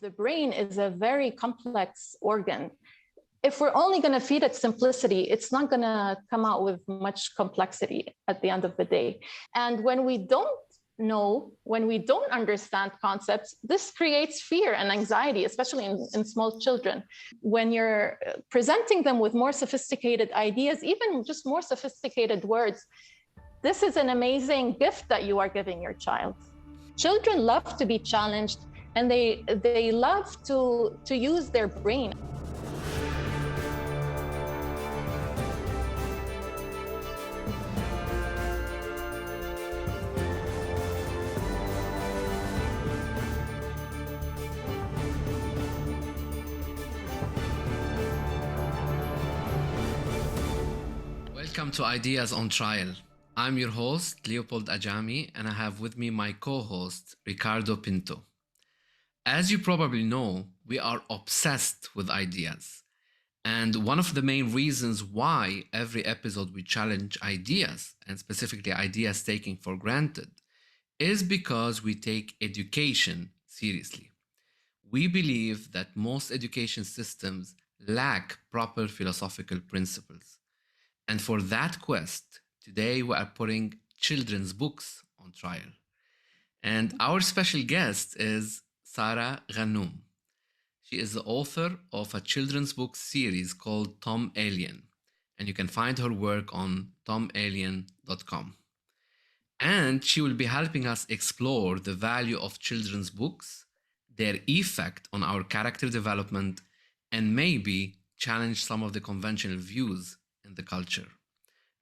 The brain is a very complex organ. If we're only going to feed it simplicity, it's not going to come out with much complexity at the end of the day. And when we don't know, when we don't understand concepts, this creates fear and anxiety, especially in small children. When you're presenting them with more sophisticated ideas, even just more sophisticated words, this is an amazing gift that you are giving your child. Children love to be challenged, and they love to use their brain. Welcome to Ideas on Trial. I'm your host, Leopold Ajami, and I have with me my co-host, Ricardo Pinto. As you probably know, we are obsessed with ideas. And one of the main reasons why every episode we challenge ideas, and specifically ideas taken for granted, is because we take education seriously. We believe that most education systems lack proper philosophical principles. And for that quest, today we are putting children's books on trial. And our special guest is Sara Ghannoum. She is the author of a children's book series called Tom Alien, and you can find her work on tomalien.com. And she will be helping us explore the value of children's books, their effect on our character development, and maybe challenge some of the conventional views in the culture.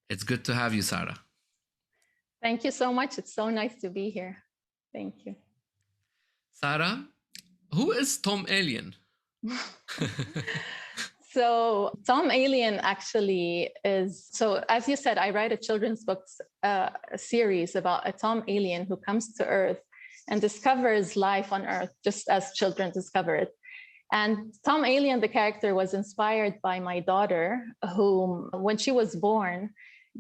It's good to have you, Sara. Thank you so much. It's so nice to be here. Thank you. Sara, who is Tom Alien? So Tom Alien actually is, so as you said, I write a children's books series about a Tom Alien who comes to Earth and discovers life on Earth just as children discover it. And Tom Alien, the character, was inspired by my daughter, whom, when she was born,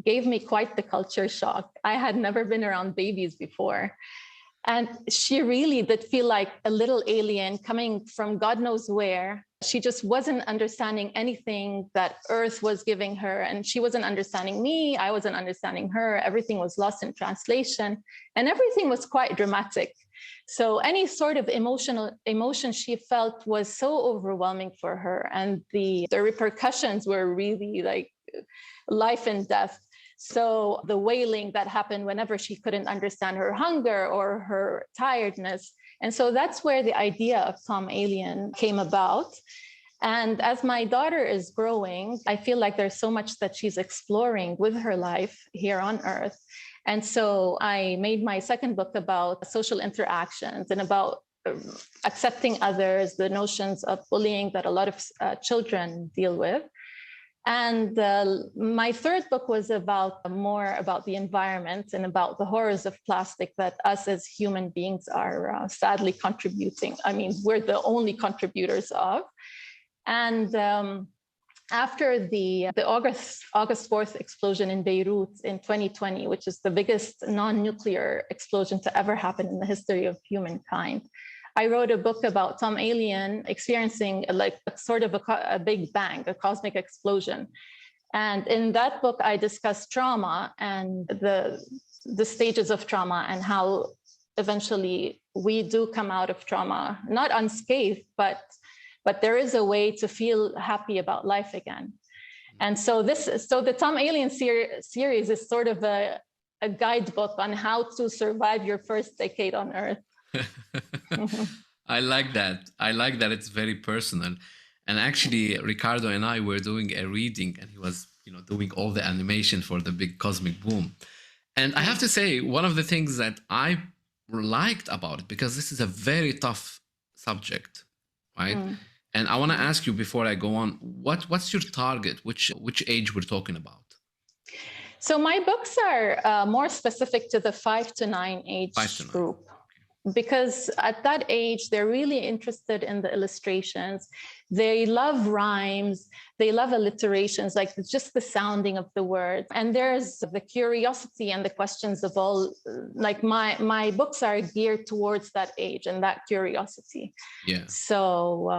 gave me quite the culture shock. I had never been around babies before. And she really did feel like a little alien coming from God knows where. She just wasn't understanding anything that Earth was giving her. And she wasn't understanding me. I wasn't understanding her. Everything was lost in translation. And everything was quite dramatic. So any sort of emotion she felt was so overwhelming for her. And the repercussions were really like life and death. So the wailing that happened whenever she couldn't understand her hunger or her tiredness. And so that's where the idea of Tom Alien came about. And as my daughter is growing, I feel like there's so much that she's exploring with her life here on Earth. And so I made my second book about social interactions and about accepting others, the notions of bullying that a lot of children deal with. And my third book was more about the environment and about the horrors of plastic that us as human beings are sadly contributing. I mean, we're the only contributors of. And after the August 4th explosion in Beirut in 2020, which is the biggest non-nuclear explosion to ever happen in the history of humankind, I wrote a book about Tom Alien experiencing like sort of a big bang, a cosmic explosion. And in that book, I discussed trauma and the stages of trauma and how eventually we do come out of trauma, not unscathed, but there is a way to feel happy about life again. And so the Tom Alien series is sort of a guidebook on how to survive your first decade on Earth. I like that. I like that it's very personal. And actually, Ricardo and I were doing a reading, and he was, doing all the animation for the big cosmic boom. And I have to say, one of the things that I liked about it, because this is a very tough subject, right? And I want to ask you before I go on, what's your target? Which age we're talking about? So my books are more specific to the 5 to 9 age group. because at that age, they're really interested in the illustrations. They love rhymes. They love alliterations, like just the sounding of the word. And there's the curiosity and the questions of all, like my books are geared towards that age and that curiosity. Yeah. So,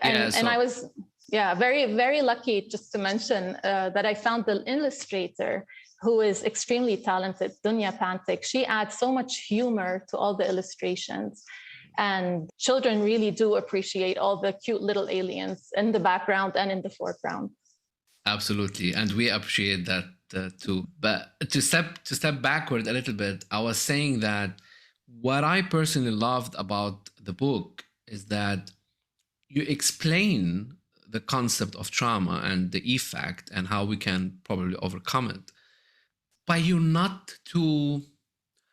and I was, very, very lucky, just to mention that I found the illustrator who is extremely talented, Dunya Pantik. She adds so much humor to all the illustrations. And children really do appreciate all the cute little aliens in the background and in the foreground. Absolutely. And we appreciate that too. But to step backward a little bit, I was saying that what I personally loved about the book is that you explain the concept of trauma and the effect and how we can probably overcome it. But you're not too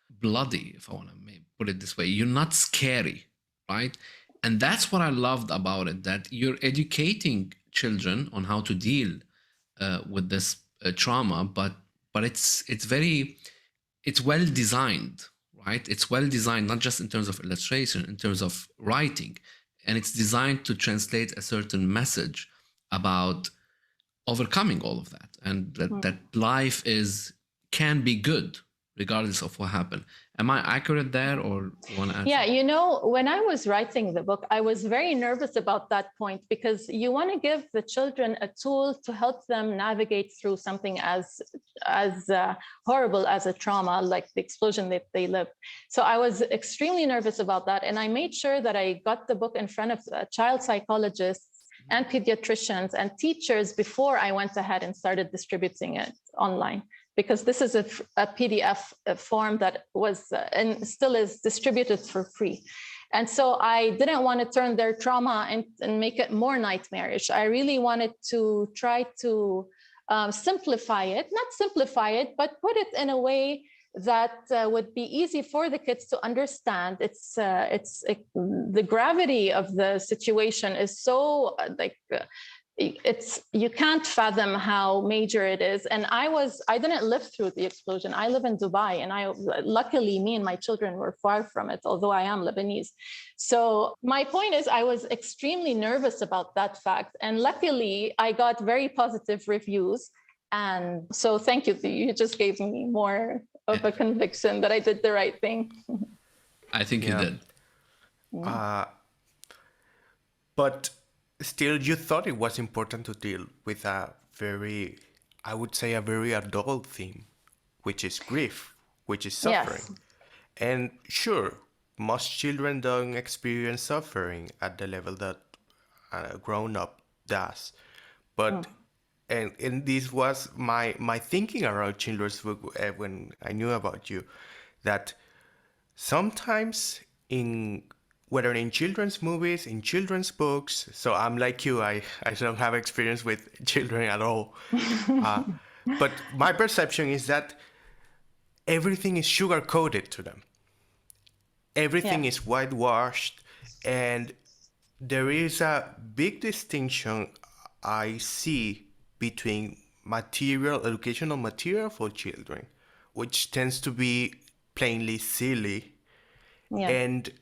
bloody, if I want to put it this way. You're not scary, right? And that's what I loved about it, that you're educating children on how to deal with this trauma, but it's well designed, right? It's well designed, not just in terms of illustration, in terms of writing. And it's designed to translate a certain message about overcoming all of that, and that life can be good regardless of what happened. Am I accurate there, or you want to add? Yeah, when I was writing the book, I was very nervous about that point, because you want to give the children a tool to help them navigate through something as horrible as a trauma, like the explosion that they lived. So I was extremely nervous about that. And I made sure that I got the book in front of child psychologists and pediatricians and teachers before I went ahead and started distributing it online, because this is a PDF form that was and still is distributed for free. And so I didn't want to turn their trauma and make it more nightmarish. I really wanted to try to simplify it, not simplify it, but put it in a way that would be easy for the kids to understand. The gravity of the situation is so you can't fathom how major it is. And I didn't live through the explosion. I live in Dubai, and luckily me and my children were far from it, although I am Lebanese. So my point is, I was extremely nervous about that fact. And luckily I got very positive reviews. And so thank you. You just gave me more of a conviction that I did the right thing. I think you did. But still, you thought it was important to deal with a very adult theme, which is grief, which is suffering. Yes. And sure, most children don't experience suffering at the level that a grown-up does. But and this was my thinking around children's book when I knew about you, that sometimes whether in children's movies, in children's books, so I'm like you, I don't have experience with children at all. But my perception is that everything is sugar-coated to them. Everything is whitewashed, and there is a big distinction I see between educational material for children, which tends to be plainly silly, and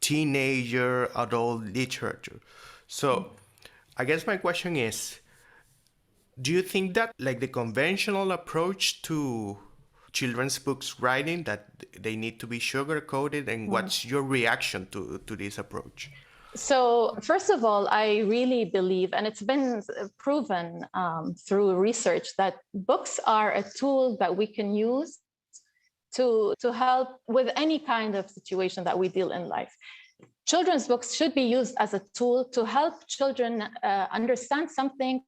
teenager adult literature. So I guess my question is, do you think that like the conventional approach to children's books writing, that they need to be sugar coated, and what's your reaction to this approach? So first of all, I really believe, and it's been proven through research, that books are a tool that we can use to help with any kind of situation that we deal in life. Children's books should be used as a tool to help children understand something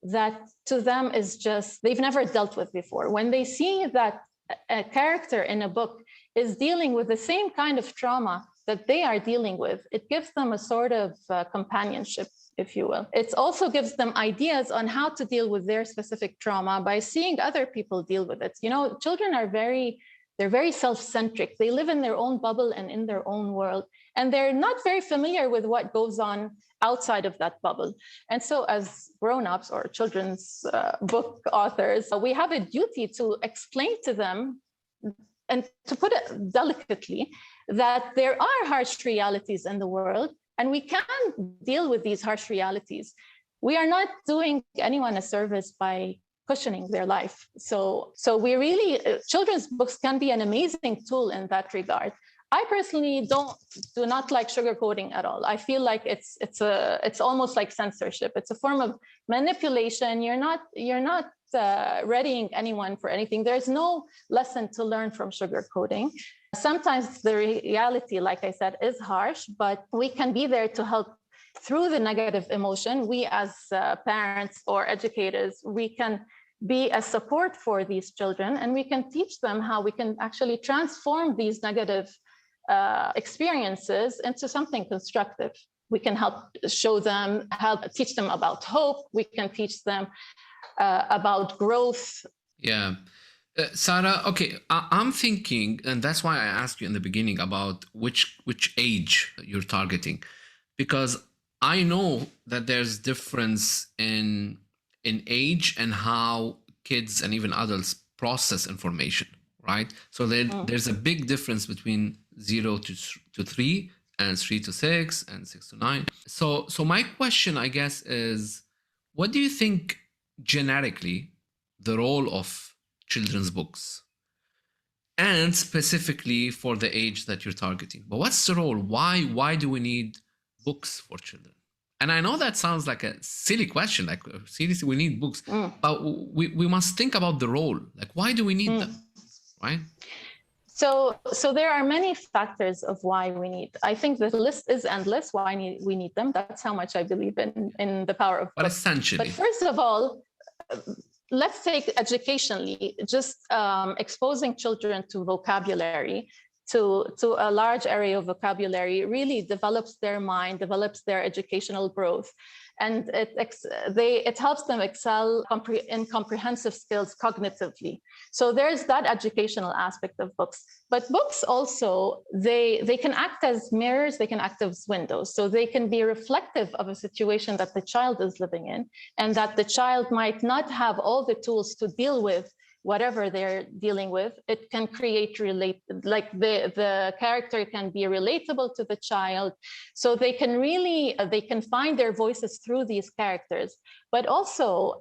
that to them is just, they've never dealt with before. When they see that a character in a book is dealing with the same kind of trauma that they are dealing with, it gives them a sort of companionship, if you will. It also gives them ideas on how to deal with their specific trauma by seeing other people deal with it. Children are they're very self-centric. They live in their own bubble and in their own world, and they're not very familiar with what goes on outside of that bubble. And so as grown-ups or children's book authors, we have a duty to explain to them, and to put it delicately, that there are harsh realities in the world, and we can deal with these harsh realities. We are not doing anyone a service by cushioning their life. So we really, children's books can be an amazing tool in that regard. I personally do not like sugarcoating at all. I feel like it's almost like censorship. It's a form of manipulation. You're not readying anyone for anything. There's no lesson to learn from sugarcoating. Sometimes the reality, like I said, is harsh, but we can be there to help through the negative emotion. We as parents or educators, we can be a support for these children, and we can teach them how we can actually transform these negative experiences into something constructive. We can help teach them about hope. We can teach them about growth. Yeah. Sara, okay, I'm thinking, and that's why I asked you in the beginning about which age you're targeting, because I know that there's difference in age and how kids and even adults process information, right? So there's a big difference between 0 to 3 and 3 to 6 and 6 to 9. So my question, I guess, is what do you think generically the role of children's books, and specifically for the age that you're targeting? But what's the role? Why do we need books for children? And I know that sounds like a silly question, like seriously, we need books, but we must think about the role. Like, why do we need them, right? So there are many factors of why we need. I think the list is endless. Why we need them? That's how much I believe in the power of books. But essentially, but first of all, let's take educationally, just exposing children to vocabulary, to a large area of vocabulary really develops their mind, develops their educational growth. And it helps them excel in comprehensive skills cognitively. So there's that educational aspect of books. But books also, they can act as mirrors, they can act as windows. So they can be reflective of a situation that the child is living in, and that the child might not have all the tools to deal with whatever they're dealing with. It can create the character can be relatable to the child. So they can really, they can find their voices through these characters. But also,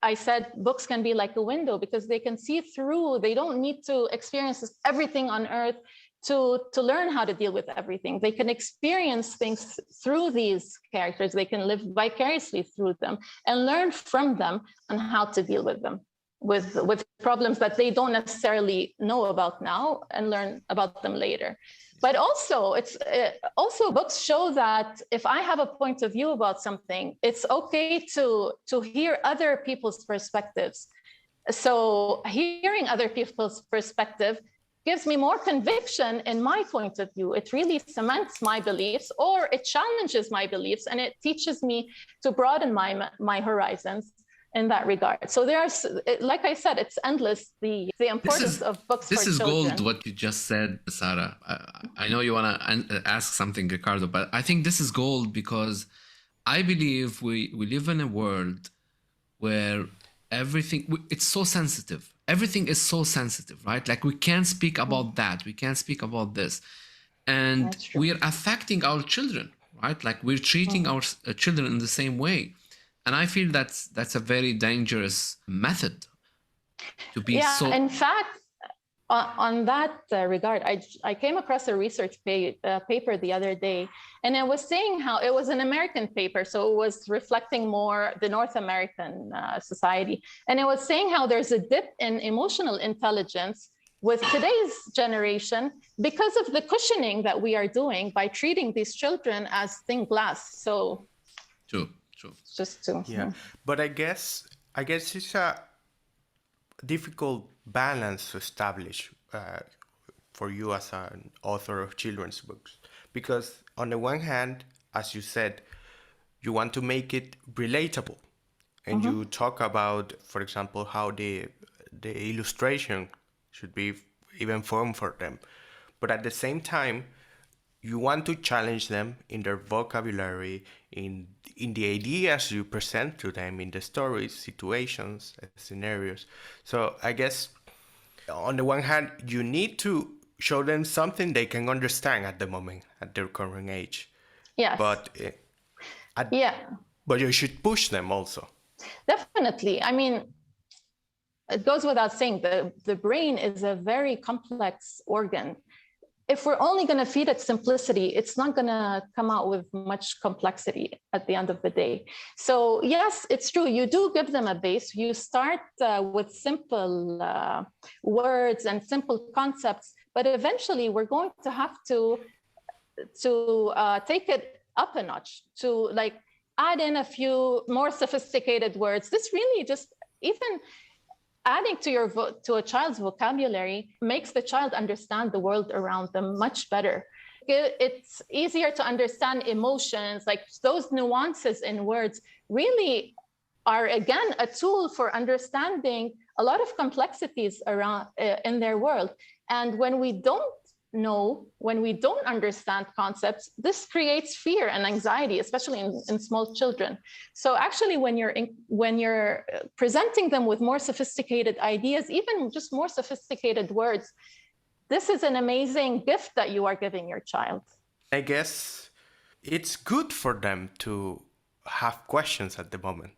I said books can be like a window because they can see through, they don't need to experience everything on earth to learn how to deal with everything. They can experience things through these characters. They can live vicariously through them and learn from them on how to deal with them, with problems that they don't necessarily know about now and learn about them later. But also, also books show that if I have a point of view about something, it's okay to hear other people's perspectives. So hearing other people's perspective gives me more conviction in my point of view. It really cements my beliefs, or it challenges my beliefs, and it teaches me to broaden my horizons in that regard. So there's, like I said, it's endless, the importance of books for children. This is gold, what you just said, Sara. I know you want to ask something, Ricardo, but I think this is gold because I believe we live in a world where it's so sensitive. Everything is so sensitive, right? Like we can't speak about that. We can't speak about this. And we are affecting our children, right? Like we're treating our children in the same way. And I feel that's a very dangerous method to be so. In fact, on that regard, I came across a research paper the other day, and it was saying how it was an American paper, so it was reflecting more the North American society. And it was saying how there's a dip in emotional intelligence with today's generation because of the cushioning that we are doing by treating these children as thin glass. So true. Just to but I guess it's a difficult balance to establish for you as an author of children's books, because on the one hand, as you said, you want to make it relatable, and you talk about, for example, how the illustration should be even formed for them, but at the same time you want to challenge them in their vocabulary, in the ideas you present to them, in the stories, situations, scenarios. So I guess on the one hand, you need to show them something they can understand at the moment, at their current age. Yes. But Yeah, but you should push them also. definitely. I mean, it goes without saying, the brain is a very complex organ. If we're only going to feed it simplicity, it's not going to come out with much complexity at the end of the day. So yes, it's true. You do give them a base. You start with simple words and simple concepts, but eventually we're going to have to take it up a notch, to like add in a few more sophisticated words. This really just, even adding to a child's vocabulary makes the child understand the world around them much better. It's easier to understand emotions, like those nuances in words really are, again, a tool for understanding a lot of complexities around in their world. And when we don't understand concepts, this creates fear and anxiety, especially in small children. So actually, when you're presenting them with more sophisticated ideas, even just more sophisticated words, this is an amazing gift that you are giving your child. I guess it's good for them to have questions at the moment,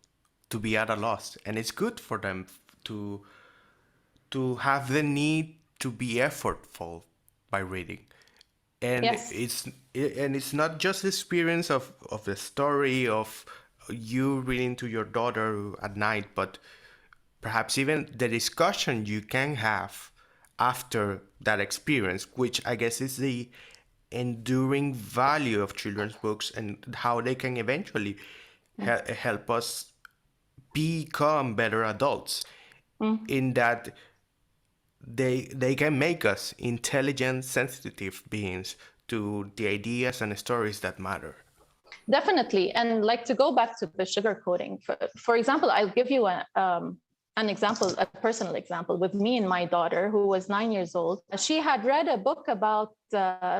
to be at a loss, and it's good for them to have the need to be effortful by reading. And Yes. it's not just the experience of the story of you reading to your daughter at night, but perhaps even the discussion you can have after that experience, which I guess is the enduring value of children's books and how they can eventually help us become better adults, in that they can make us intelligent, sensitive beings to the ideas and stories that matter. Definitely. And like, to go back to the sugarcoating, for example, I'll give you an example, a personal example with me and my daughter, who was 9 years old. She had read a book about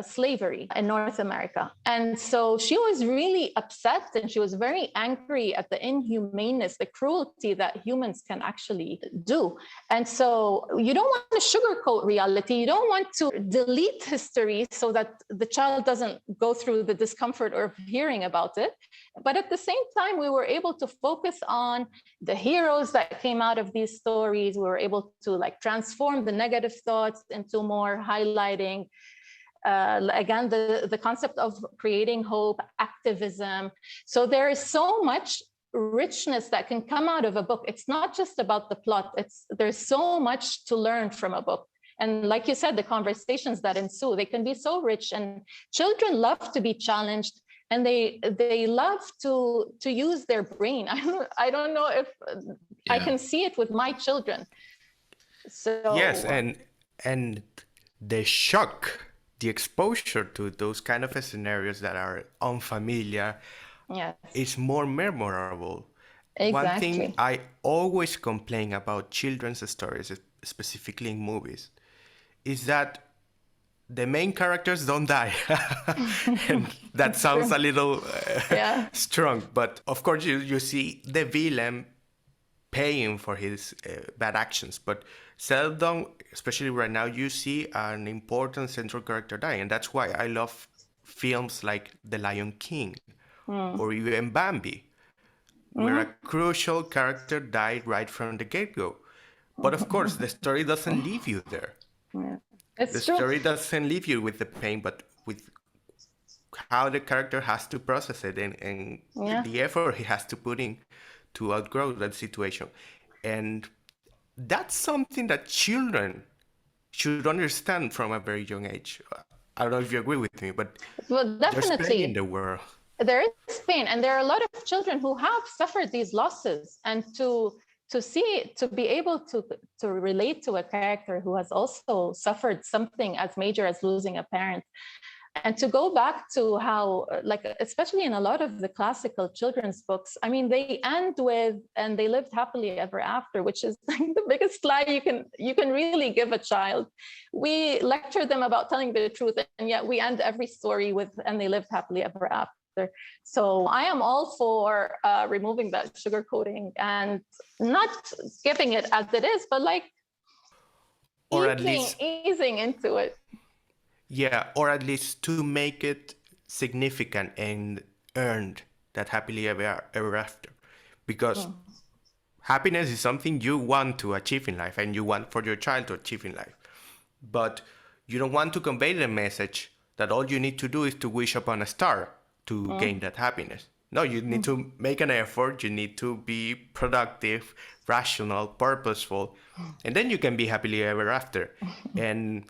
slavery in North America. And so she was really upset, and she was very angry at the inhumaneness, the cruelty that humans can actually do. And so you don't want to sugarcoat reality. You don't want to delete history so that the child doesn't go through the discomfort of hearing about it. But at the same time, we were able to focus on the heroes that came out of these stories. We were able to like transform the negative thoughts into more highlighting, again, the concept of creating hope, activism. So there is so much richness that can come out of a book. It's not just about the plot. There's so much to learn from a book. And like you said, the conversations that ensue, they can be so rich, and children love to be challenged, and they love to use their brain. I don't know if I can see it with my children. So yes, and the shock, the exposure to those kind of scenarios that are unfamiliar, yes, is more memorable. exactly. One thing I always complain about children's stories, specifically in movies, is that the main characters don't die. And that sounds a little strong, but of course you see the villain paying for his bad actions, but seldom, especially right now, you see an important central character die. And that's why I love films like The Lion King or even Bambi, where a crucial character died right from the get-go. But of course, the story doesn't leave you there. It's the story doesn't leave you with the pain, but with how the character has to process it, and the effort he has to put in to outgrow that situation. And that's something that children should understand from a very young age. I don't know if you agree with me, but there's pain in the world. There is pain, and there are a lot of children who have suffered these losses, and to be able to relate to a character who has also suffered something as major as losing a parent. And to go back to how, like, especially in a lot of the classical children's books, I mean, they end with, and they lived happily ever after, which is like the biggest lie you can really give a child. We lecture them about telling the truth, and yet we end every story with, and they lived happily ever after. So I am all for removing that sugarcoating and not giving it as it is, but like, or easing into it. Yeah, or at least to make it significant and earned that happily ever after. Because happiness is something you want to achieve in life and you want for your child to achieve in life. But you don't want to convey the message that all you need to do is to wish upon a star to gain that happiness. No, you need to make an effort, you need to be productive, rational, purposeful, and then you can be happily ever after. And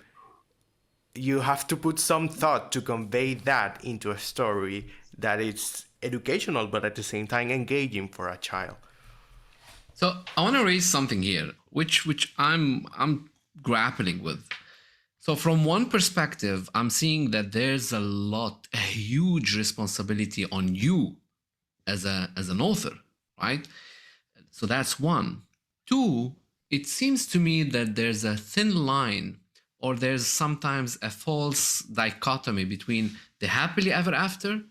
you have to put some thought to convey that into a story that is educational but at the same time engaging for a child. So I want to raise something here, which I'm grappling with. So from one perspective, I'm seeing that there's a huge responsibility on you as an author, right? So that's one. Two, it seems to me that there's a thin line, or there's sometimes a false dichotomy between the happily ever after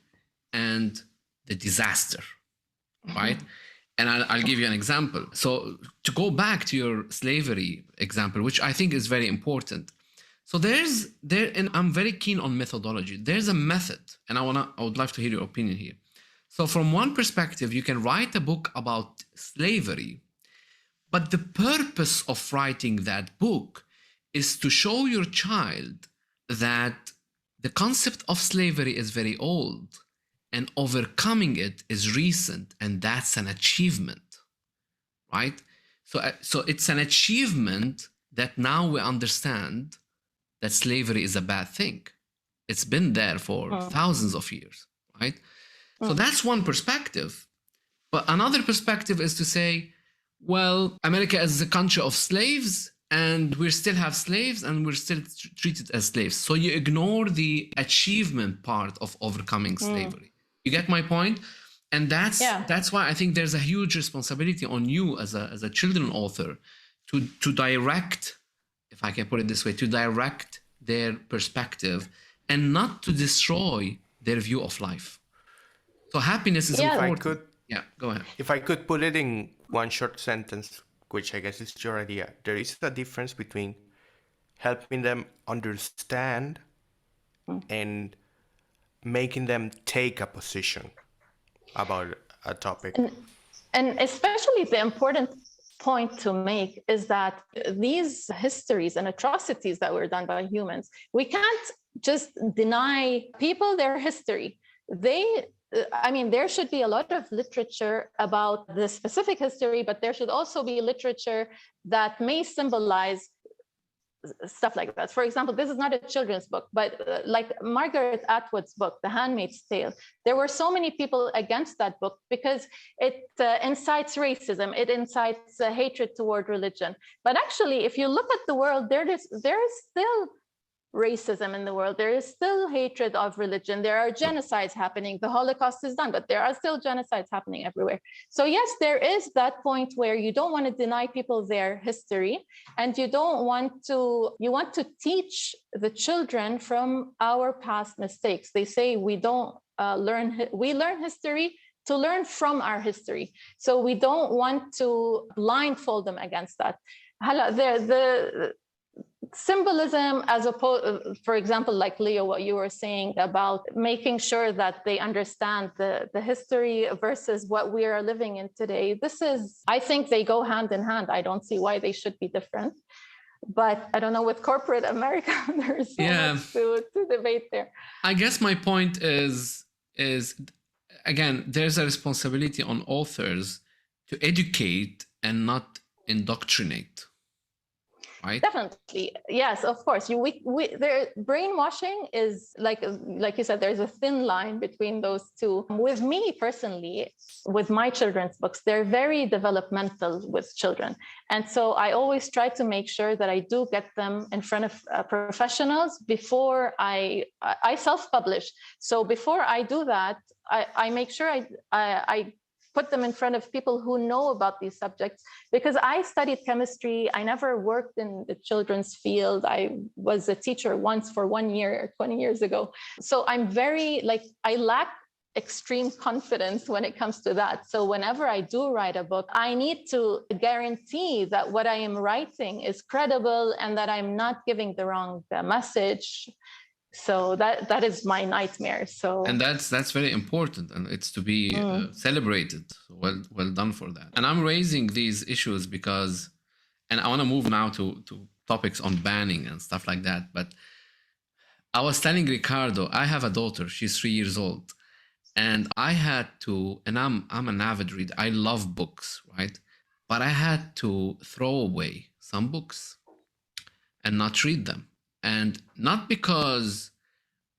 and the disaster, right? And I'll give you an example. So to go back to your slavery example, which I think is very important. So and I'm very keen on methodology. There's a method, and I would love to hear your opinion here. So from one perspective, you can write a book about slavery, but the purpose of writing that book is to show your child that the concept of slavery is very old and overcoming it is recent, and that's an achievement, right? So it's an achievement that now we understand that slavery is a bad thing. It's been there for thousands of years, right? So that's one perspective. But another perspective is to say, well, America is a country of slaves, and we still have slaves, and we're still treated as slaves. So you ignore the achievement part of overcoming slavery. You get my point? And that's why I think there's a huge responsibility on you as a children author to direct, if I can put it this way, to direct their perspective and not to destroy their view of life. So happiness is important. Yeah, go ahead. If I could put it in one short sentence, which I guess is your idea, there is a difference between helping them understand and making them take a position about a topic. And especially the important point to make is that these histories and atrocities that were done by humans, we can't just deny people their history. There should be a lot of literature about the specific history, but there should also be literature that may symbolize stuff like that. For example, this is not a children's book, but like Margaret Atwood's book, The Handmaid's Tale, there were so many people against that book because it incites racism, it incites hatred toward religion. But actually, if you look at the world, there is still racism in the world. There is still hatred of religion. There are genocides happening. The Holocaust is done, but there are still genocides happening everywhere. So yes, there is that point where you don't want to deny people their history, and you want to teach the children from our past mistakes. They say we learn history to learn from our history. So we don't want to blindfold them against that. The symbolism, as opposed, for example, like Leo, what you were saying about making sure that they understand the history versus what we are living in today. I think they go hand in hand. I don't see why they should be different. But I don't know, with corporate America, there's so much to debate there. I guess my point is again, there's a responsibility on authors to educate and not indoctrinate. Right? Definitely, yes, of course. Brainwashing is like you said. There's a thin line between those two. With me personally, with my children's books, they're very developmental with children, and so I always try to make sure that I do get them in front of professionals before I self-publish. So before I do that, I make sure I put them in front of people who know about these subjects, because I studied chemistry. I never worked in the children's field. I was a teacher once for 1 year, 20 years ago. So I'm I lack extreme confidence when it comes to that. So whenever I do write a book, I need to guarantee that what I am writing is credible and that I'm not giving the wrong message. So that is my nightmare. So and that's very important, and it's to be celebrated. So well done for that. And I'm raising these issues because, and I want to move now to topics on banning and stuff like that. But I was telling Ricardo, I have a daughter. She's 3 years old, and I had to, and I'm an avid reader. I love books, right? But I had to throw away some books and not read them, and not because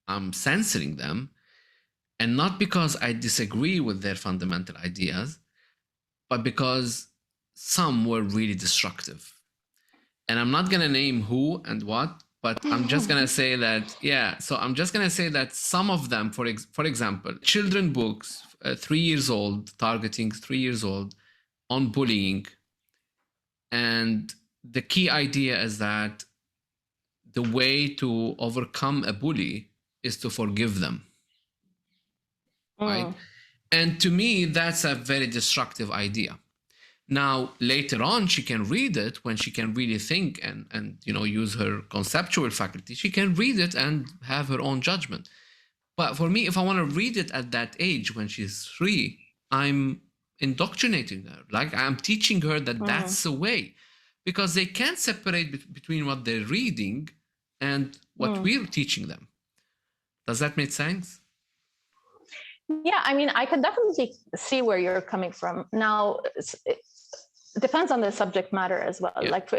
I'm censoring them, and not because I disagree with their fundamental ideas, but because some were really destructive. And I'm not going to name who and what, but I'm just going to say that, yeah, so I'm just going to say that some of them, for example, children books, 3 years old, targeting 3 years old, on bullying. And the key idea is that the way to overcome a bully is to forgive them. Right? And to me, that's a very destructive idea. Now, later on, she can read it when she can really think and use her conceptual faculty. She can read it and have her own judgment. But for me, if I want to read it at that age when she's 3, I'm indoctrinating her. Like, I'm teaching her that that's the way, because they can't separate between what they're reading and what we're teaching them. Does that make sense? Yeah, I mean, I can definitely see where you're coming from. Now, it depends on the subject matter as well. Yeah. Like,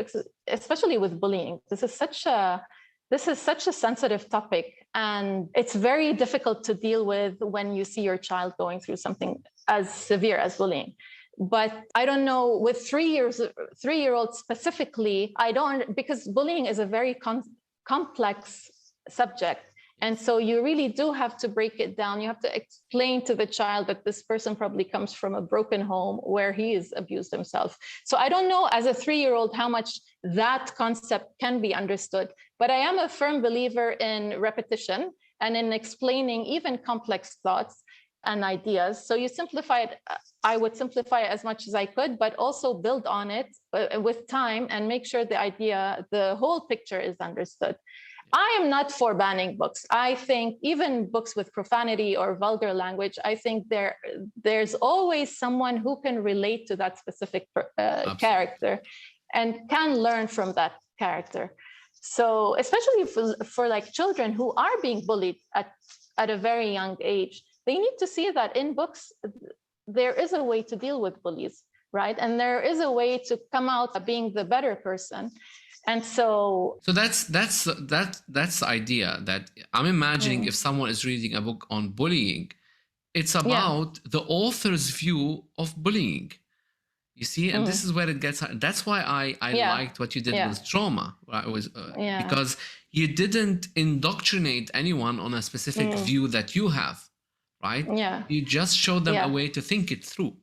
especially with bullying, this is such a sensitive topic, and it's very difficult to deal with when you see your child going through something as severe as bullying. But I don't know, with 3-year-olds specifically, because bullying is a very complex subject. And so you really do have to break it down. You have to explain to the child that this person probably comes from a broken home where he has abused himself. So I don't know, as a 3-year-old, how much that concept can be understood. But I am a firm believer in repetition and in explaining even complex thoughts and ideas. So you simplify it. I would simplify it as much as I could, but also build on it with time and make sure the whole picture is understood. I am not for banning books. I think even books with profanity or vulgar language, I think there's always someone who can relate to that specific character and can learn from that character. So especially for like children who are being bullied at a very young age, they need to see that in books, there is a way to deal with bullies, right? And there is a way to come out being the better person. And so that's the idea that I'm imagining. If someone is reading a book on bullying, it's about the author's view of bullying, you see. And this is where it gets, that's why I liked what you did with trauma, right? Because you didn't indoctrinate anyone on a specific view that you have, right? You just showed them a way to think it through.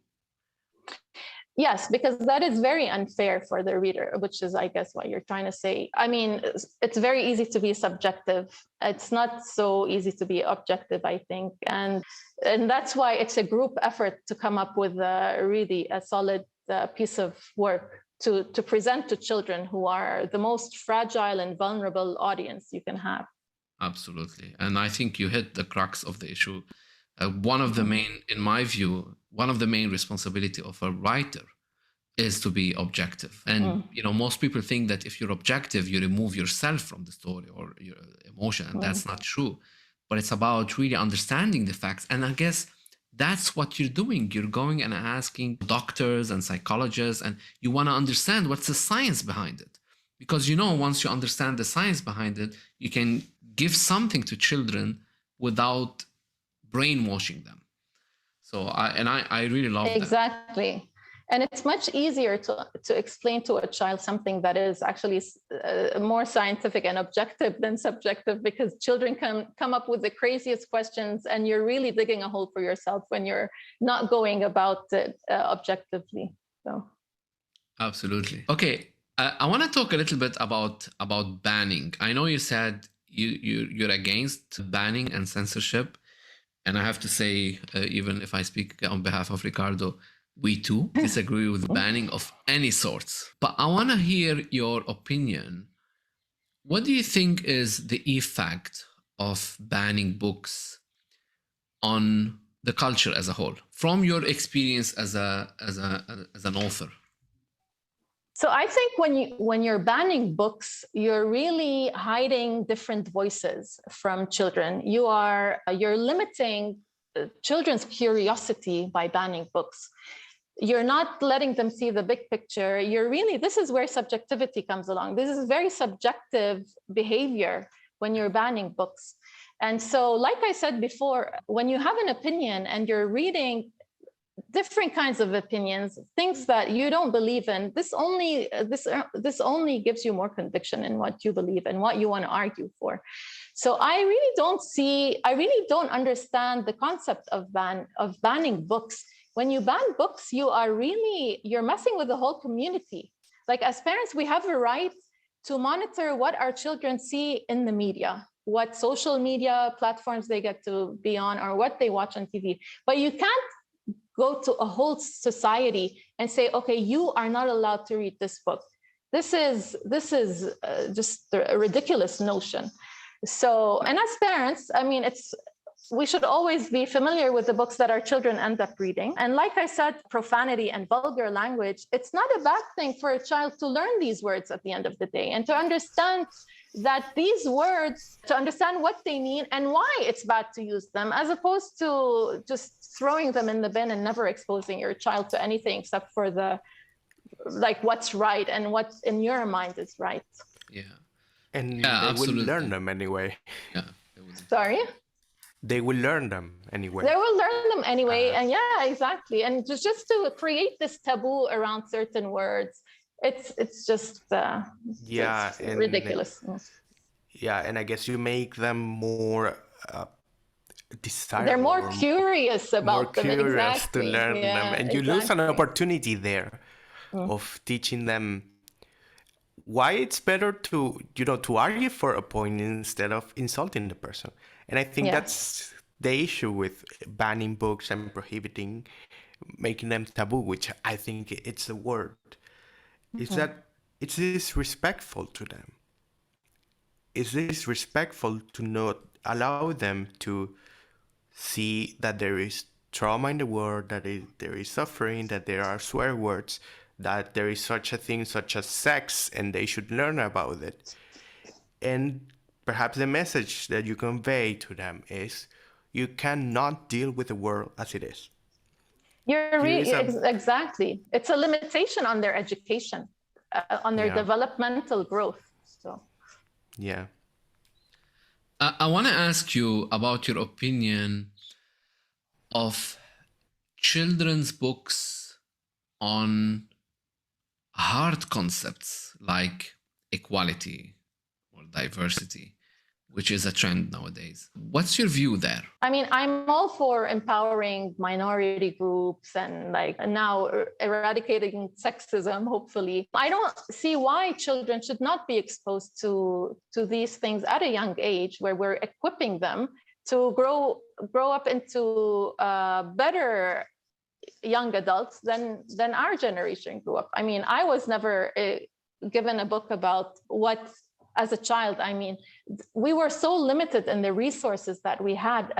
Yes, because that is very unfair for the reader, which is, I guess, what you're trying to say. I mean, it's very easy to be subjective. It's not so easy to be objective, I think. And that's why it's a group effort to come up with really a solid piece of work to present to children who are the most fragile and vulnerable audience you can have. Absolutely. And I think you hit the crux of the issue. One of the main, in my view, one of the main responsibility of a writer is to be objective. And, most people think that if you're objective, you remove yourself from the story or your emotion. And that's not true. But it's about really understanding the facts. And I guess that's what you're doing. You're going and asking doctors and psychologists, and you want to understand what's the science behind it. Because, once you understand the science behind it, you can give something to children without brainwashing them. So I really love that. Exactly. And it's much easier to explain to a child something that is actually more scientific and objective than subjective, because children can come up with the craziest questions and you're really digging a hole for yourself when you're not going about it objectively. So absolutely. Okay, I want to talk a little bit about banning. I know you said you're against banning and censorship. And I have to say, even if I speak on behalf of Ricardo, we too disagree with banning of any sorts. But I want to hear your opinion. What do you think is the effect of banning books on the culture as a whole, from your experience as an author? So I think when you're banning books, you're really hiding different voices from children. You're limiting children's curiosity by banning books. You're not letting them see the big picture. This is where subjectivity comes along. This is very subjective behavior when you're banning books. And so, like I said before, when you have an opinion and you're reading different kinds of opinions, things that you don't believe in, this only gives you more conviction in what you believe and what you want to argue for. So I really don't understand the concept of banning books. When you ban books, you're messing with the whole community. Like, as parents, we have a right to monitor what our children see in the media, what social media platforms they get to be on, or what they watch on TV. But you can't go to a whole society and say, okay, you are not allowed to read this book. This is just a ridiculous notion. So, and as parents, I mean, we should always be familiar with the books that our children end up reading. And like I said, profanity and vulgar language, it's not a bad thing for a child to learn these words at the end of the day and to understand that these words, to understand what they mean and why it's bad to use them, as opposed to just throwing them in the bin and never exposing your child to anything except for what's right and what in your mind is right. Yeah. And they absolutely. will learn them anyway. Yeah. Sorry? They will learn them anyway. They will learn them anyway. And yeah, exactly. And just to create this taboo around certain words, it's just ridiculous. Yeah, and I guess you make them more desirable. They're more curious about them. More curious exactly. to learn them, and you lose an opportunity there of teaching them why it's better to argue for a point instead of insulting the person. And I think that's the issue with banning books and prohibiting, making them taboo, which I think it's a word. Is that it's disrespectful to them. It's disrespectful to not allow them to see that there is trauma in the world, that there is suffering, that there are swear words, that there is such a thing such as sex, and they should learn about it. And perhaps the message that you convey to them is you cannot deal with the world as it is. Exactly. It's a limitation on their education, on their developmental growth. So, yeah. I want to ask you about your opinion of children's books on hard concepts like equality or diversity, which is a trend nowadays. What's your view there? I mean, I'm all for empowering minority groups and now eradicating sexism, hopefully. I don't see why children should not be exposed to these things at a young age, where we're equipping them to grow up into better young adults than our generation grew up. I mean, I was never given a book about what, as a child, I mean, we were so limited in the resources that we had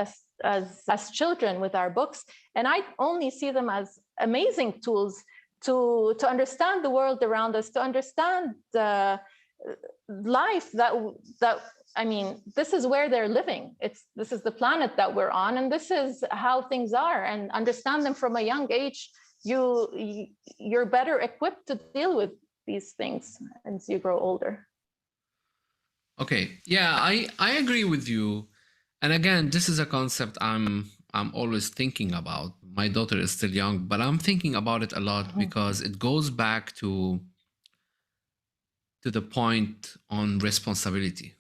as children with our books. And I only see them as amazing tools to understand the world around us, to understand the life that I mean, this is where they're living. This is the planet that we're on, and this is how things are. And understand them from a young age, you're better equipped to deal with these things as you grow older. Okay, yeah, I agree with you. And again, this is a concept I'm always thinking about. My daughter is still young, but I'm thinking about it a lot because it goes back to the point on responsibility,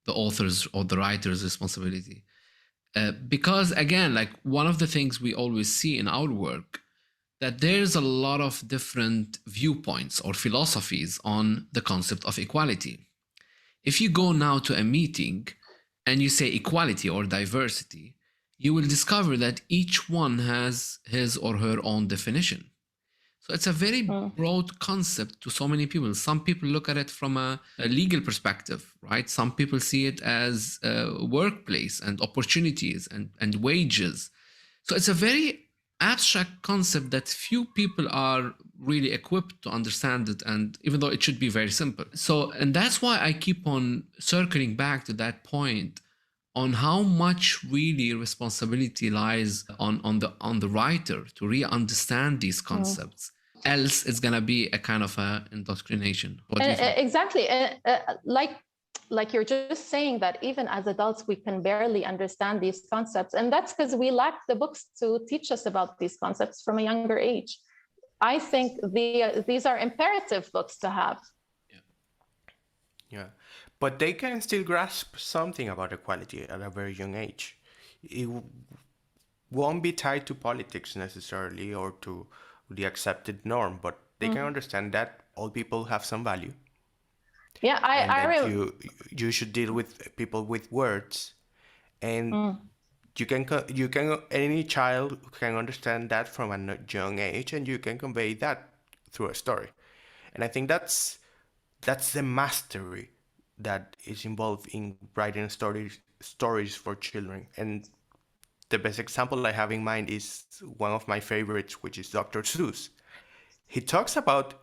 the author's or the writer's responsibility. Because again, like one of the things we always see in our work, that there's a lot of different viewpoints or philosophies on the concept of equality. If you go now to a meeting and you say equality or diversity, you will discover that each one has his or her own definition. So it's a very broad concept to so many people. Some people look at it from a legal perspective, right? Some people see it as a workplace and opportunities and wages. So it's a very abstract concept that few people are really equipped to understand it, and even though it should be very simple. So, and that's why I keep on circling back to that point on how much really responsibility lies on the writer to really understand these concepts. Else it's gonna be a kind of a indoctrination. What do you think? Exactly. Like you're just saying that even as adults, we can barely understand these concepts. And that's because we lack the books to teach us about these concepts from a younger age. I think these are imperative books to have. Yeah, but they can still grasp something about equality at a very young age. It won't be tied to politics necessarily or to the accepted norm, but they can understand that all people have some value. Yeah, you should deal with people with words, and you can any child can understand that from a young age, and you can convey that through a story. And I think that's the mastery that is involved in writing stories for children. And the best example I have in mind is one of my favorites, which is Dr. Seuss. He talks about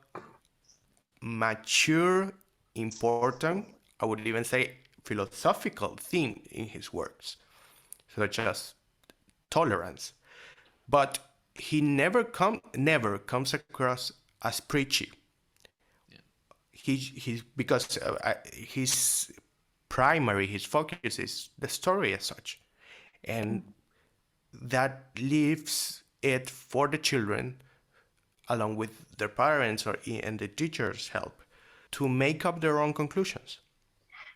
mature, important, I would even say philosophical theme in his works, such as tolerance. But he never comes across as preachy. He's because his focus is the story as such, and that leaves it for the children, along with their parents and the teachers' help, to make up their own conclusions.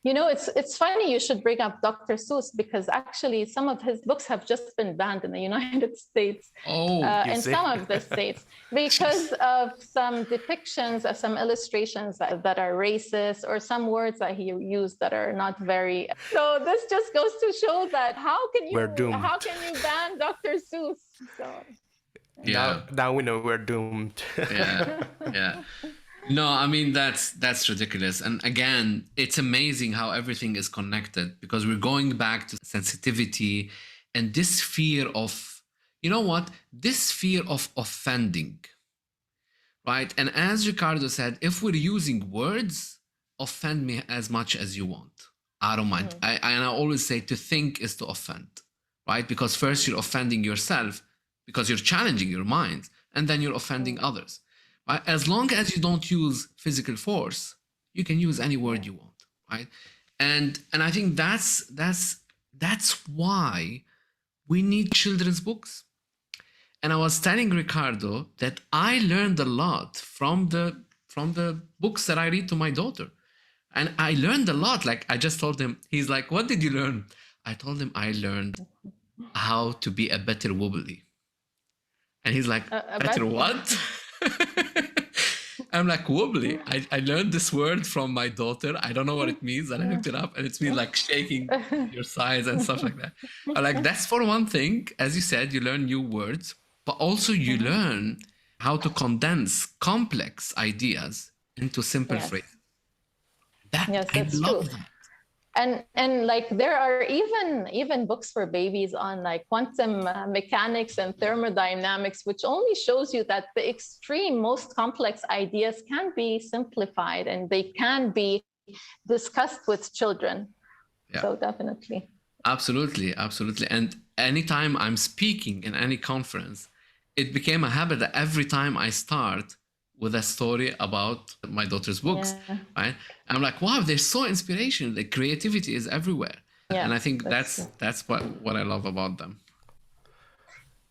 You know, it's funny you should bring up Dr. Seuss, because actually some of his books have just been banned in the United States, in some of the states, because of some depictions of some illustrations that are racist, or some words that he used that are not very. So this just goes to show that how can you ban Dr. Seuss? So Yeah. Now we know we're doomed. Yeah. No, I mean that's ridiculous. And again, it's amazing how everything is connected, because we're going back to sensitivity and this fear of, you know what? This fear of offending. Right? And as Ricardo said, if we're using words, offend me as much as you want. I don't mind. And I always say to think is to offend. Right? Because first you're offending yourself because you're challenging your mind, and then you're offending others. Right? As long as you don't use physical force, you can use any word you want, right? And I think that's why we need children's books. And I was telling Ricardo that I learned a lot from the books that I read to my daughter. And I learned a lot. Like I just told him, he's like, "What did you learn?" I told him I learned how to be a better wobbly. And he's like, "Better what?" I'm like, wobbly. I learned this word from my daughter. I don't know what it means. And I looked it up, and it's means like shaking your sides and stuff like that. I'm like, that's for one thing. As you said, you learn new words, but also you learn how to condense complex ideas into simple phrases. Yes, that's true. And like there are even books for babies on like quantum mechanics and thermodynamics, which only shows you that the extreme, most complex ideas can be simplified and they can be discussed with children. Yeah. So definitely. Absolutely. And anytime I'm speaking in any conference, it became a habit that every time I start with a story about my daughter's books, right? I'm like, wow, they're so inspirational. The creativity is everywhere. Yeah, and I think that's what I love about them.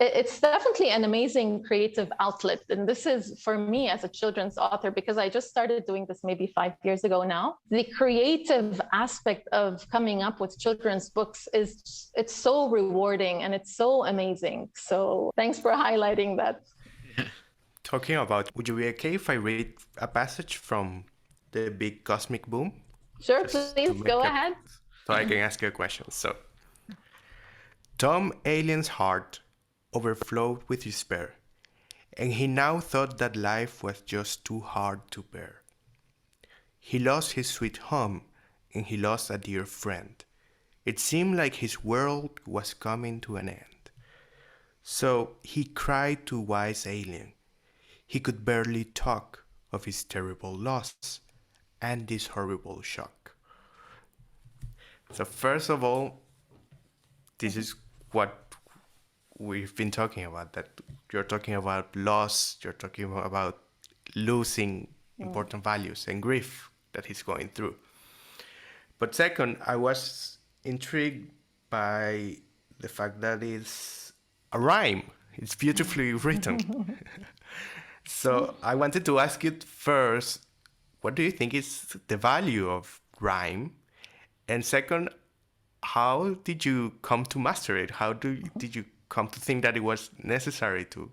It's definitely an amazing creative outlet. And this is for me as a children's author, because I just started doing this maybe 5 years ago now. The creative aspect of coming up with children's books it's so rewarding and it's so amazing. So thanks for highlighting that. Talking about, would you be okay if I read a passage from The Big Cosmic Boom? Sure, please go ahead. So I can ask you a question. So, Tom Alien's heart overflowed with despair, and he now thought that life was just too hard to bear. He lost his sweet home, and he lost a dear friend. It seemed like his world was coming to an end. So he cried to wise alien. He could barely talk of his terrible loss and this horrible shock. So first of all, this is what we've been talking about, that you're talking about loss, you're talking about losing important values and grief that he's going through. But second, I was intrigued by the fact that it's a rhyme. It's beautifully written. So I wanted to ask you first, what do you think is the value of rhyme? And second, how did you come to master it? Did you come to think that it was necessary to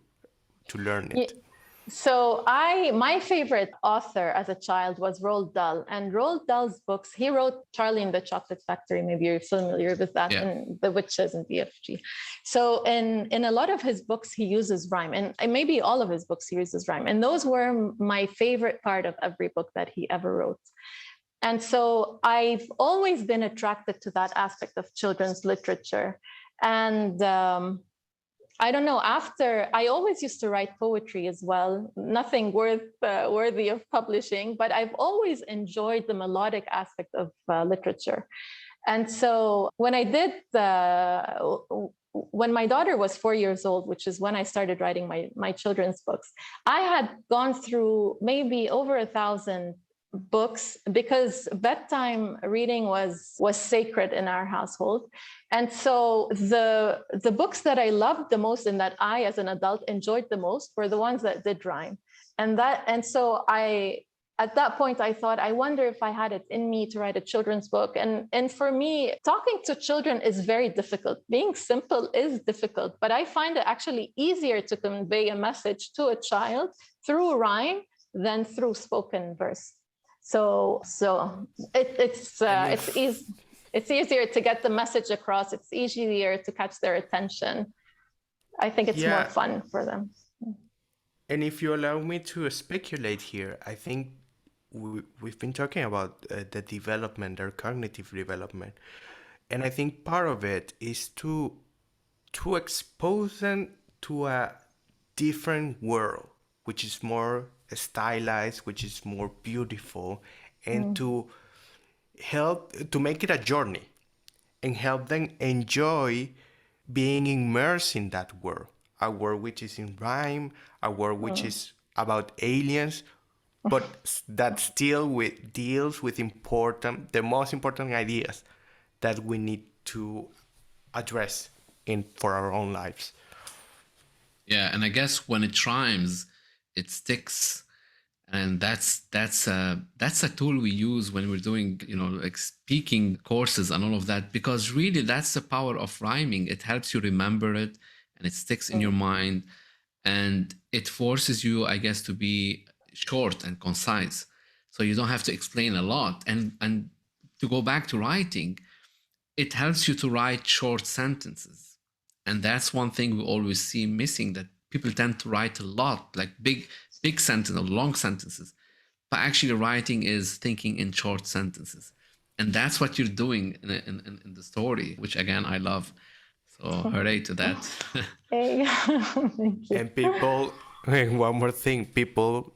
learn it? So my favorite author as a child was Roald Dahl, and Roald Dahl's books, he wrote Charlie and the Chocolate Factory. Maybe you're familiar with that, and The Witches and BFG. So in a lot of his books, he uses rhyme, and maybe all of his books he uses rhyme. And those were my favorite part of every book that he ever wrote. And so I've always been attracted to that aspect of children's literature. And I don't know, after, I always used to write poetry as well, nothing worthy of publishing, but I've always enjoyed the melodic aspect of literature. And so when when my daughter was 4 years old, which is when I started writing my children's books, I had gone through maybe over 1,000 books, because bedtime reading was sacred in our household. And so the books that I loved the most and that I as an adult enjoyed the most were the ones that did rhyme. And so at that point I thought, I wonder if I had it in me to write a children's book. And for me, talking to children is very difficult. Being simple is difficult, but I find it actually easier to convey a message to a child through rhyme than through spoken verse. So it's easier to get the message across. It's easier to catch their attention. I think it's more fun for them. And if you allow me to speculate here, I think we've been talking about the development, their cognitive development, and I think part of it is to expose them to a different world, which is more stylized, which is more beautiful, and to help to make it a journey and help them enjoy being immersed in that world, a world which is in rhyme, a world which is about aliens, but that still deals with the most important ideas that we need to address for our own lives. Yeah, and I guess when it rhymes, it sticks, and that's a tool we use when we're doing, like speaking courses and all of that, because really that's the power of rhyming. It helps you remember it, and it sticks in your mind, and it forces you, I guess, to be short and concise, so you don't have to explain a lot. And to go back to writing, it helps you to write short sentences. And that's one thing we always see missing, that people tend to write a lot, like big sentences or long sentences. But actually writing is thinking in short sentences. And that's what you're doing in the story, which again, I love. So hooray to that. Hey. Thank you. And people, one more thing, people,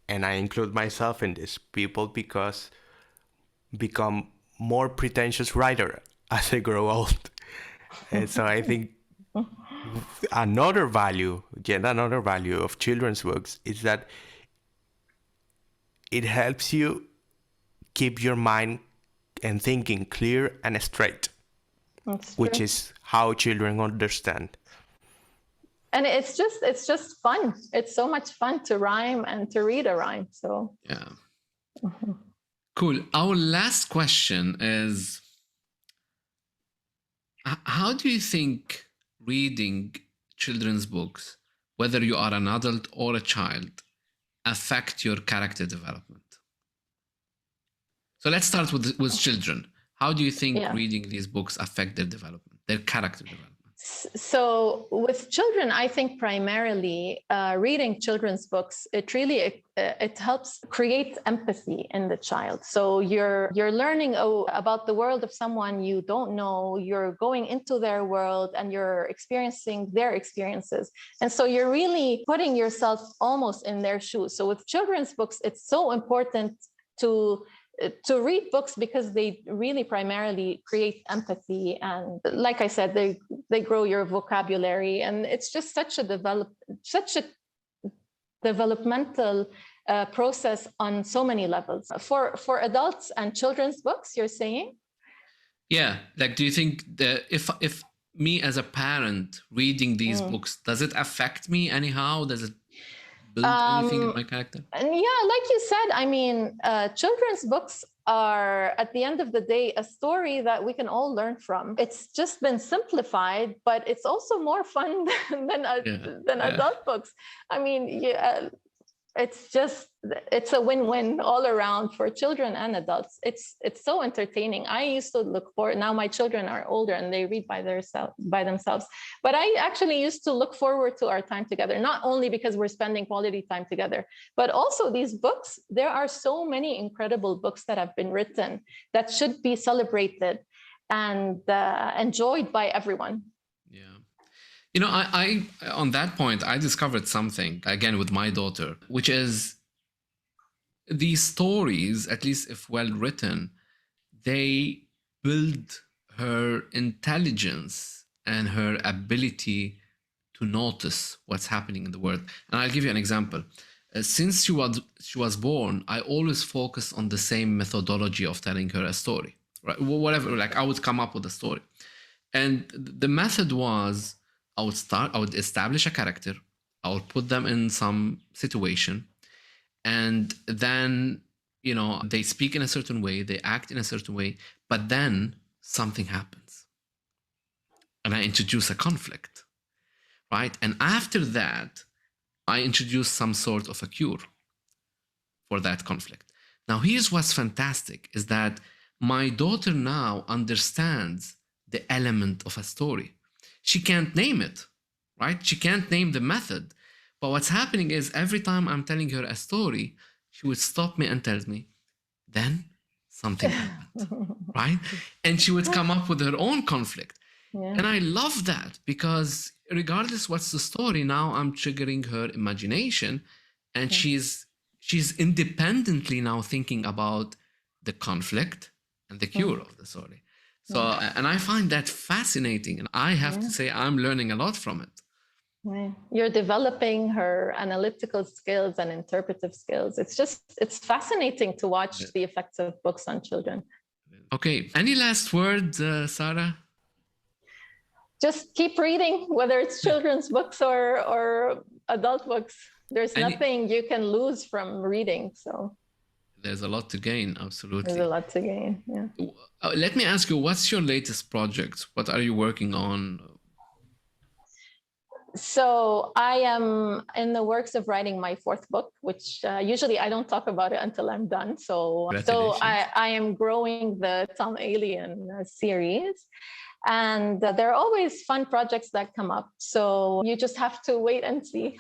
and I include myself in this, people become more pretentious writer as they grow old. And so I think yet another value of children's books is that it helps you keep your mind and thinking clear and straight, which is how children understand. And it's just fun. It's so much fun to rhyme and to read a rhyme. So yeah. Cool. Our last question is, how do you think reading children's books, whether you are an adult or a child, affect your character development? So let's start with children. How do you think reading these books affect their development, their character development? So with children, I think primarily reading children's books, it helps create empathy in the child. So you're learning about the world of someone you don't know. You're going into their world and you're experiencing their experiences. And so you're really putting yourself almost in their shoes. So with children's books, it's so important to read books because they really primarily create empathy, and like I said, they grow your vocabulary, and it's just such a developmental process on so many levels. For adults and children's books, you're saying? Yeah, like, do you think that if me as a parent reading these books, does it affect me anyhow? Does it build anything in my character? Yeah, like you said, I mean, children's books are, at the end of the day, a story that we can all learn from. It's just been simplified, but it's also more fun than adult books. I mean, it's a win-win all around for children and adults. It's so entertaining. I used to look for, now my children are older and they read by themselves, but I actually used to look forward to our time together, not only because we're spending quality time together, but also these books. There are so many incredible books that have been written that should be celebrated and enjoyed by everyone. Yeah. You know, I on that point, I discovered something again with my daughter, which is these stories, at least if well written, they build her intelligence and her ability to notice what's happening in the world. And I'll give you an example. Since she was born, I always focus on the same methodology of telling her a story, right? Whatever, like I would come up with a story, and the method was, I would establish a character, I would put them in some situation, and then, you know, they speak in a certain way, they act in a certain way, but then something happens. And I introduce a conflict, right? And after that, I introduce some sort of a cure for that conflict. Now, here's what's fantastic, is that my daughter now understands the element of a story. She can't name it, right? She can't name the method. But what's happening is every time I'm telling her a story, she would stop me and tell me, then something happened, right? And she would come up with her own conflict. Yeah. And I love that, because regardless what's the story, now I'm triggering her imagination, and she's independently now thinking about the conflict and the cure of the story. So, and I find that fascinating, and I have to say I'm learning a lot from it. Right. You're developing her analytical skills and interpretive skills. It's fascinating to watch the effects of books on children. Okay. Any last words, Sara? Just keep reading, whether it's children's books or adult books. There's nothing you can lose from reading. So there's a lot to gain, absolutely. There's a lot to gain, yeah. Let me ask you, what's your latest project? What are you working on? So I am in the works of writing my fourth book, which usually I don't talk about it until I'm done. So I am growing the Tom Alien series. And there are always fun projects that come up. So you just have to wait and see.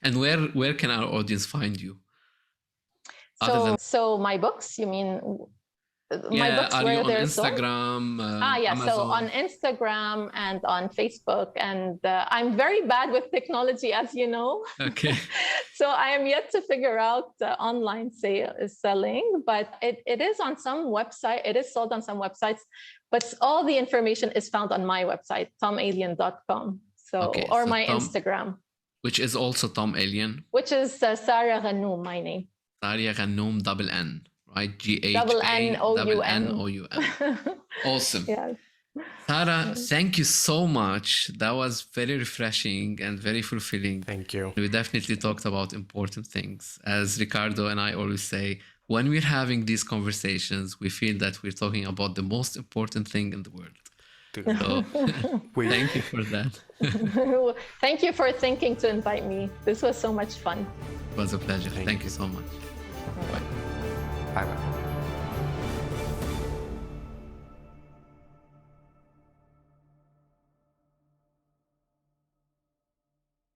And where can our audience find you? So my books, you mean? My books, are where you on they're Instagram? Yeah, Amazon? so on Instagram and on Facebook. And I'm very bad with technology, as you know. Okay. So I am yet to figure out online selling, but it is on some website. It is sold on some websites, but all the information is found on my website, tomalien.com. So, or my Instagram. Which is also Tom Alien? Which is Sara Ghannoum, my name. Sara Ghannoum, double N, right? Ghannoum. Awesome. Yes. Sara, thank you so much. That was very refreshing and very fulfilling. Thank you. We definitely talked about important things. As Ricardo and I always say, when we're having these conversations, we feel that we're talking about the most important thing in the world. So, thank you for that. Thank you for thinking to invite me. This was so much fun. It was a pleasure. Thank you so much. Bye. Bye-bye.